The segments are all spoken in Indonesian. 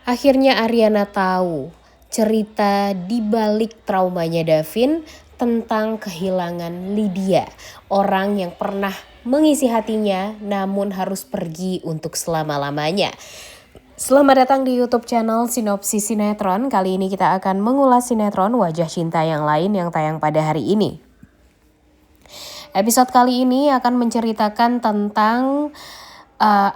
Akhirnya Ariana tahu cerita di balik traumanya Davin tentang kehilangan Lydia, orang yang pernah mengisi hatinya namun harus pergi untuk selama-lamanya. Selamat datang di YouTube channel Sinopsis Sinetron. Kali ini kita akan mengulas sinetron Wajah Cinta yang lain yang tayang pada hari ini. Episode kali ini akan menceritakan tentang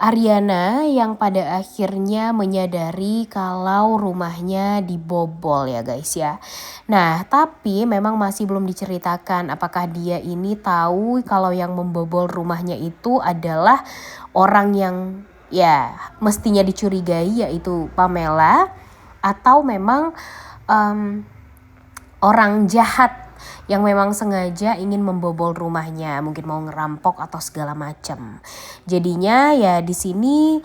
Ariana yang pada akhirnya menyadari kalau rumahnya dibobol ya guys ya. Nah tapi memang masih belum diceritakan apakah dia ini tahu kalau yang membobol rumahnya itu adalah orang yang ya mestinya dicurigai, yaitu Pamela, atau memang orang jahat yang memang sengaja ingin membobol rumahnya, mungkin mau ngerampok atau segala macam. Jadinya ya di sini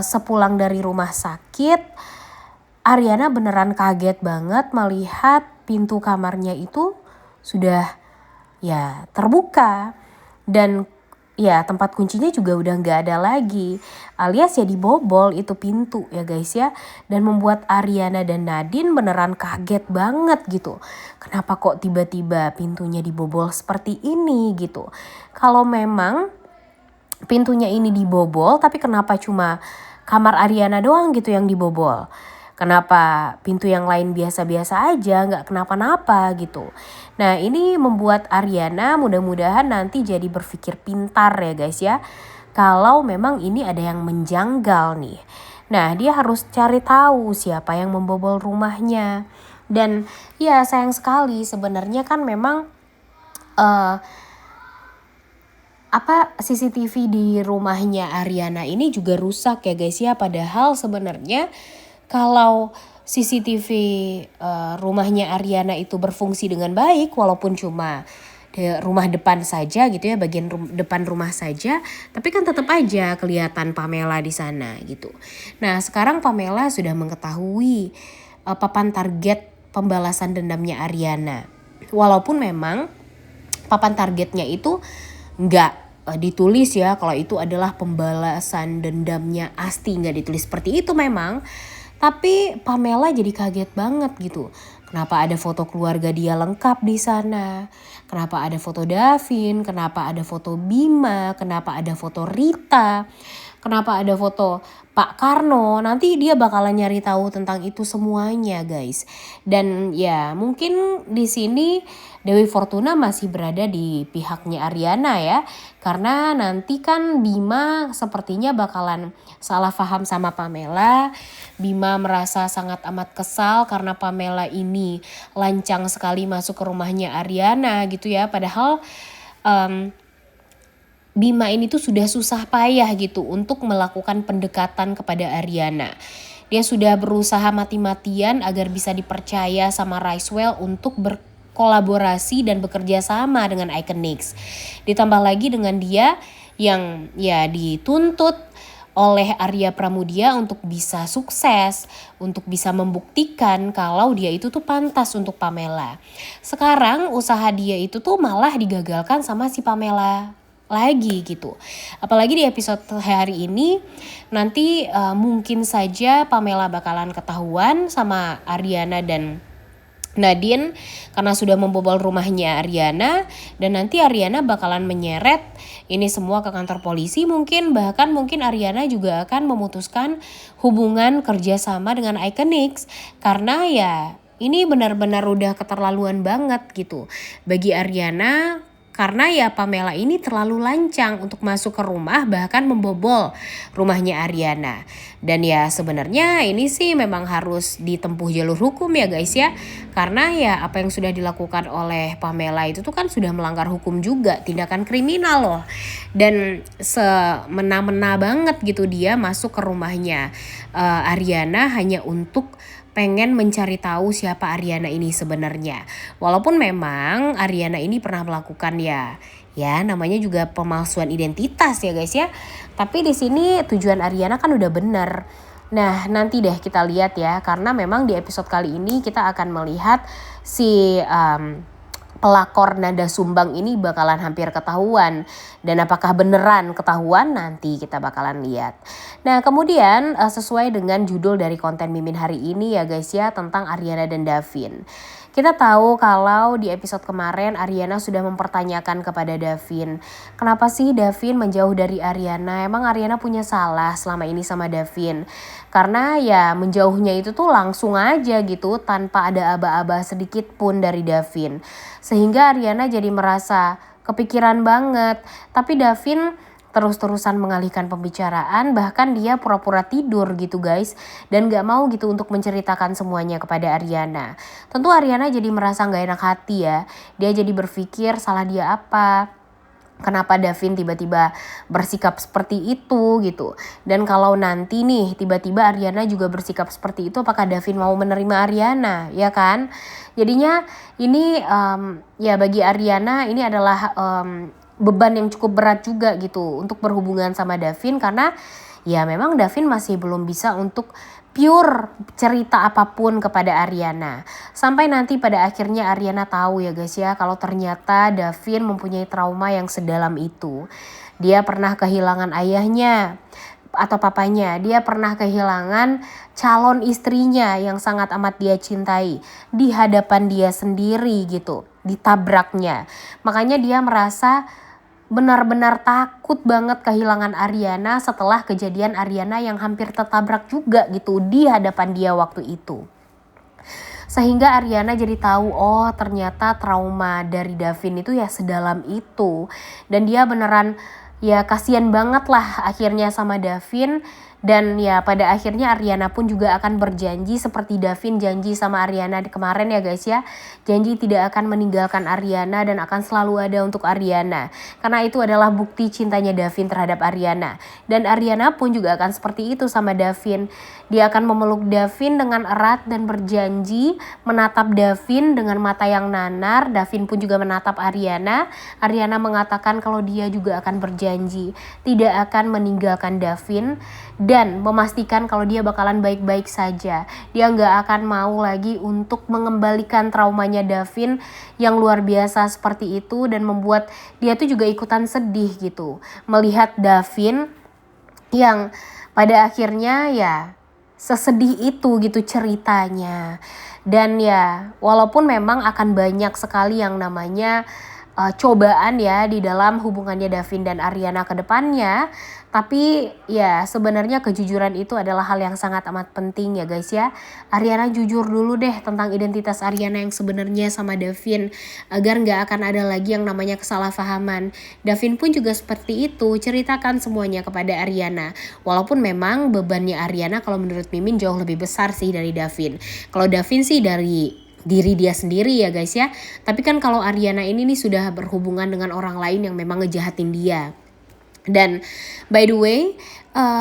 sepulang dari rumah sakit, Ariana beneran kaget banget melihat pintu kamarnya itu sudah ya terbuka dan ya tempat kuncinya juga udah nggak ada lagi, alias ya dibobol itu pintu ya guys ya. Dan membuat Ariana dan Nadine beneran kaget banget gitu. Kenapa kok tiba-tiba pintunya dibobol seperti ini gitu. Kalau memang pintunya ini dibobol, tapi kenapa cuma kamar Ariana doang gitu yang dibobol? Kenapa pintu yang lain biasa-biasa aja, nggak kenapa-napa gitu. Nah ini membuat Ariana mudah-mudahan nanti jadi berpikir pintar ya guys ya. Kalau memang ini ada yang menjanggal nih. Nah dia harus cari tahu siapa yang membobol rumahnya. Dan ya sayang sekali sebenarnya kan memang CCTV di rumahnya Ariana ini juga rusak ya guys ya. Padahal sebenarnya kalau CCTV rumahnya Ariana itu berfungsi dengan baik, walaupun cuma rumah depan saja gitu ya, bagian depan rumah saja, tapi kan tetap aja kelihatan Pamela di sana gitu. Nah sekarang Pamela sudah mengetahui papan target pembalasan dendamnya Ariana, walaupun memang papan targetnya itu nggak ditulis ya kalau itu adalah pembalasan dendamnya Asti, nggak ditulis seperti itu memang. Tapi Pamela jadi kaget banget gitu. Kenapa ada foto keluarga dia lengkap di sana? Kenapa ada foto Davin? Kenapa ada foto Bima? Kenapa ada foto Rita? Kenapa ada foto Pak Karno? Nanti dia bakalan nyari tahu tentang itu semuanya, guys. Dan ya, mungkin di sini Dewi Fortuna masih berada di pihaknya Ariana ya. Karena nanti kan Bima sepertinya bakalan salah paham sama Pamela. Bima merasa sangat amat kesal karena Pamela ini lancang sekali masuk ke rumahnya Ariana gitu ya. Padahal Bima ini tuh sudah susah payah gitu untuk melakukan pendekatan kepada Ariana. Dia sudah berusaha mati-matian agar bisa dipercaya sama Ricewell untuk berkolaborasi dan bekerja sama dengan Iconix. Ditambah lagi dengan dia yang ya dituntut oleh Arya Pramudia untuk bisa sukses, untuk bisa membuktikan kalau dia itu tuh pantas untuk Pamela. Sekarang usaha dia itu tuh malah digagalkan sama si Pamela lagi gitu. Apalagi di episode hari ini nanti mungkin saja Pamela bakalan ketahuan sama Ariana dan Nadine karena sudah membobol rumahnya Ariana, dan nanti Ariana bakalan menyeret ini semua ke kantor polisi. Bahkan mungkin Ariana juga akan memutuskan hubungan kerjasama dengan Iconix karena ya ini benar-benar udah keterlaluan banget gitu bagi Ariana. Karena ya Pamela ini terlalu lancang untuk masuk ke rumah, bahkan membobol rumahnya Ariana. Dan ya sebenarnya ini sih memang harus ditempuh jalur hukum ya guys ya. Karena ya apa yang sudah dilakukan oleh Pamela itu tuh kan sudah melanggar hukum juga, tindakan kriminal loh. Dan semena-mena banget gitu dia masuk ke rumahnya Ariana hanya untuk pengen mencari tahu siapa Ariana ini sebenarnya. Walaupun memang Ariana ini pernah melakukan ya namanya juga pemalsuan identitas ya guys ya. Tapi di sini tujuan Ariana kan udah bener. Nah nanti deh kita lihat ya, karena memang di episode kali ini kita akan melihat si pelakor nada sumbang ini bakalan hampir ketahuan. Dan apakah beneran ketahuan, nanti kita bakalan lihat. Nah kemudian sesuai dengan judul dari konten Mimin hari ini ya guys ya, tentang Ariana dan Davin. Kita tahu kalau di episode kemarin Ariana sudah mempertanyakan kepada Davin, kenapa sih Davin menjauh dari Ariana? Emang Ariana punya salah selama ini sama Davin? Karena ya menjauhnya itu tuh langsung aja gitu, tanpa ada aba-aba sedikit pun dari Davin. Sehingga Ariana jadi merasa kepikiran banget. Tapi Davin terus-terusan mengalihkan pembicaraan, bahkan dia pura-pura tidur gitu guys, dan gak mau gitu untuk menceritakan semuanya kepada Ariana. Tentu Ariana jadi merasa gak enak hati ya, dia jadi berpikir salah dia apa, kenapa Davin tiba-tiba bersikap seperti itu gitu. Dan kalau nanti nih tiba-tiba Ariana juga bersikap seperti itu, apakah Davin mau menerima Ariana, ya kan? Jadinya ini ya bagi Ariana ini adalah beban yang cukup berat juga gitu untuk berhubungan sama Davin, karena ya memang Davin masih belum bisa untuk pure cerita apapun kepada Ariana. Sampai nanti pada akhirnya Ariana tahu ya guys ya, kalau ternyata Davin mempunyai trauma yang sedalam itu. Dia pernah kehilangan ayahnya atau papanya, dia pernah kehilangan calon istrinya yang sangat amat dia cintai di hadapan dia sendiri gitu, ditabraknya. Makanya dia merasa benar-benar takut banget kehilangan Ariana setelah kejadian Ariana yang hampir tertabrak juga gitu di hadapan dia waktu itu. Sehingga Ariana jadi tahu, oh ternyata trauma dari Davin itu ya sedalam itu. Dan dia beneran ya kasihan banget lah akhirnya sama Davin. Dan ya pada akhirnya Ariana pun juga akan berjanji seperti Davin janji sama Ariana kemarin ya guys ya. Janji tidak akan meninggalkan Ariana dan akan selalu ada untuk Ariana. Karena itu adalah bukti cintanya Davin terhadap Ariana. Dan Ariana pun juga akan seperti itu sama Davin. Dia akan memeluk Davin dengan erat dan berjanji menatap Davin dengan mata yang nanar. Davin pun juga menatap Ariana. Ariana mengatakan kalau dia juga akan berjanji tidak akan meninggalkan Davin dan memastikan kalau dia bakalan baik-baik saja. Dia nggak akan mau lagi untuk mengembalikan traumanya Davin yang luar biasa seperti itu, dan membuat dia tuh juga ikutan sedih gitu melihat Davin yang pada akhirnya ya sesedih itu gitu ceritanya. Dan ya walaupun memang akan banyak sekali yang namanya cobaan ya di dalam hubungannya Davin dan Ariana ke depannya. Tapi ya sebenarnya kejujuran itu adalah hal yang sangat amat penting ya guys ya. Ariana jujur dulu deh tentang identitas Ariana yang sebenarnya sama Davin, agar gak akan ada lagi yang namanya kesalahpahaman. Davin pun juga seperti itu, ceritakan semuanya kepada Ariana. Walaupun memang bebannya Ariana kalau menurut Mimin jauh lebih besar sih dari Davin. Kalau Davin sih dari diri dia sendiri ya guys ya. Tapi kan kalau Ariana ini nih sudah berhubungan dengan orang lain yang memang ngejahatin dia. Dan by the way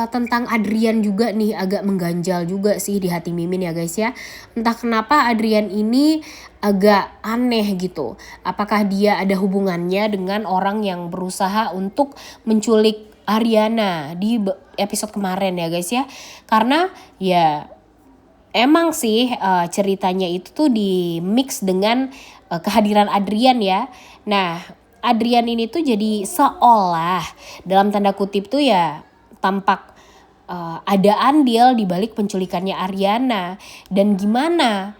tentang Adrian juga nih agak mengganjal juga sih di hati Mimin ya guys ya. Entah kenapa Adrian ini agak aneh gitu. Apakah dia ada hubungannya dengan orang yang berusaha untuk menculik Ariana di episode kemarin ya guys ya. Karena ya emang sih ceritanya itu tuh di mix dengan kehadiran Adrian ya. Nah Adrian ini tuh jadi seolah dalam tanda kutip tuh ya tampak ada andil di balik penculikannya Ariana. Dan gimana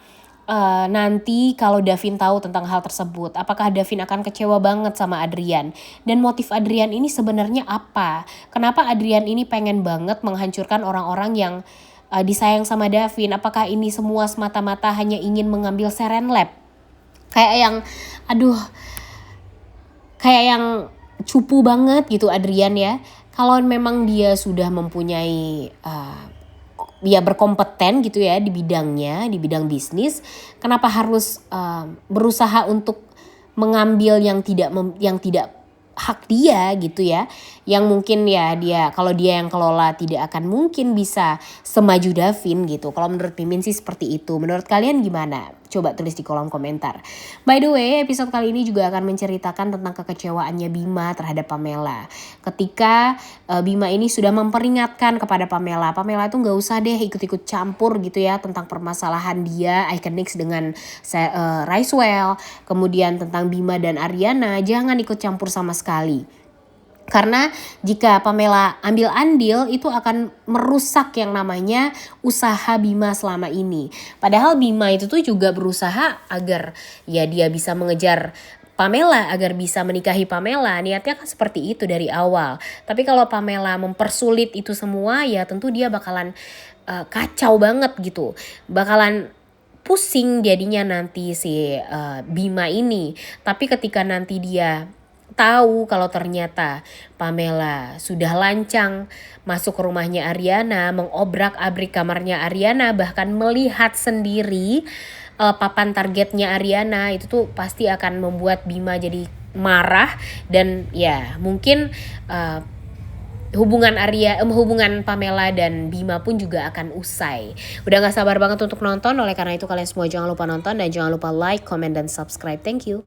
nanti kalau Davin tahu tentang hal tersebut, apakah Davin akan kecewa banget sama Adrian? Dan motif Adrian ini sebenarnya apa? Kenapa Adrian ini pengen banget menghancurkan orang-orang yang disayang sama Davin? Apakah ini semua semata-mata hanya ingin mengambil Serenlab? Kayak yang kayak yang cupu banget gitu Adrian ya. Kalau memang dia sudah mempunyai dia berkompeten gitu ya di bidangnya, di bidang bisnis, kenapa harus berusaha untuk mengambil yang tidak hak dia gitu ya, yang mungkin ya dia kalau dia yang kelola tidak akan mungkin bisa semaju Davin gitu. Kalau menurut Mimin sih seperti itu. Menurut kalian gimana? Coba tulis di kolom komentar. By the way, episode kali ini juga akan menceritakan tentang kekecewaannya Bima terhadap Pamela. Ketika Bima ini sudah memperingatkan kepada Pamela itu nggak usah deh ikut-ikut campur gitu ya tentang permasalahan dia Iconix dengan Ricewell, kemudian tentang Bima dan Ariana, jangan ikut campur sama sekali. Karena jika Pamela ambil andil itu akan merusak yang namanya usaha Bima selama ini. Padahal Bima itu tuh juga berusaha agar ya dia bisa mengejar Pamela, agar bisa menikahi Pamela. Niatnya kan seperti itu dari awal. Tapi kalau Pamela mempersulit itu semua ya tentu dia bakalan kacau banget gitu. Bakalan pusing jadinya nanti si Bima ini. Tapi ketika nanti dia tahu kalau ternyata Pamela sudah lancang masuk ke rumahnya Ariana, mengobrak-abrik kamarnya Ariana, bahkan melihat sendiri papan targetnya Ariana, itu tuh pasti akan membuat Bima jadi marah. Dan ya mungkin hubungan Pamela dan Bima pun juga akan usai. Udah gak sabar banget untuk nonton, oleh karena itu kalian semua jangan lupa nonton dan jangan lupa like, comment, dan subscribe. Thank you.